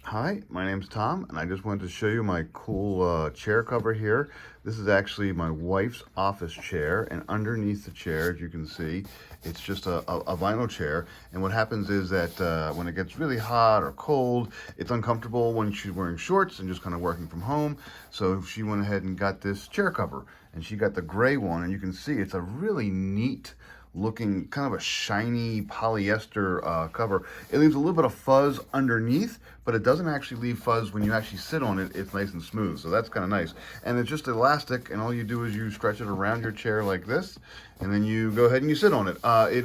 Hi, my name's Tom, and I just wanted to show you my cool chair cover here. This is actually my wife's office chair, and underneath the chair, as you can see, it's just a vinyl chair. And what happens is that when it gets really hot or cold, it's uncomfortable when she's wearing shorts and just kind of working from home. So she went ahead and got this chair cover, and she got the gray one, and you can see it's a really neat looking, kind of a shiny polyester cover. It leaves a little bit of fuzz underneath, but it doesn't actually leave fuzz when you actually sit on it. It's nice and smooth, so that's kind of nice. And it's just elastic, and all you do is you stretch it around your chair like this, and then you go ahead and you sit on it. It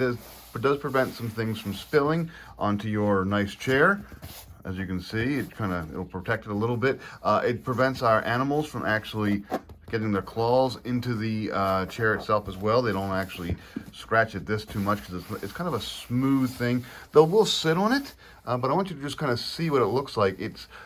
does prevent some things from spilling onto your nice chair. As you can see, it'll protect it a little bit. It prevents our animals from actually getting their claws into the chair itself as well. They don't actually scratch at this too much because it's kind of a smooth thing. Though we'll sit on it, but I want you to just kind of see what it looks like.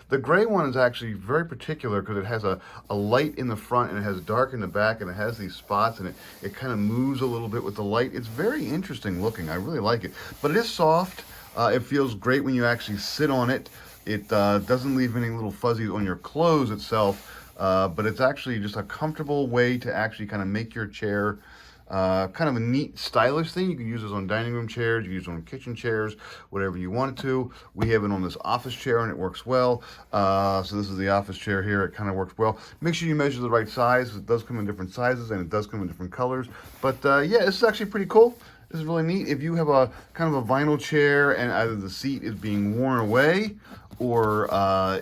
The gray one is actually very particular because it has a light in the front and it has dark in the back and it has these spots and it kind of moves a little bit with the light. It's very interesting looking. I really like it. But it is soft. It feels great when you actually sit on it. It doesn't leave any little fuzzies on your clothes itself. But it's actually just a comfortable way to actually kind of make your chair kind of a neat, stylish thing. You can use this on dining room chairs, you can use it on kitchen chairs, whatever you want it to. We have it on this office chair and it works well. So this is the office chair here. It kind of works well. Make sure you measure the right size. It does come in different sizes and it does come in different colors. But yeah, this is actually pretty cool. This is really neat. If you have a kind of a vinyl chair and either the seat is being worn away or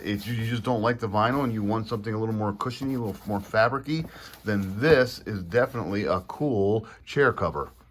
you just don't like the vinyl and you want something a little more cushiony, a little more fabricy, then this is definitely a cool chair cover.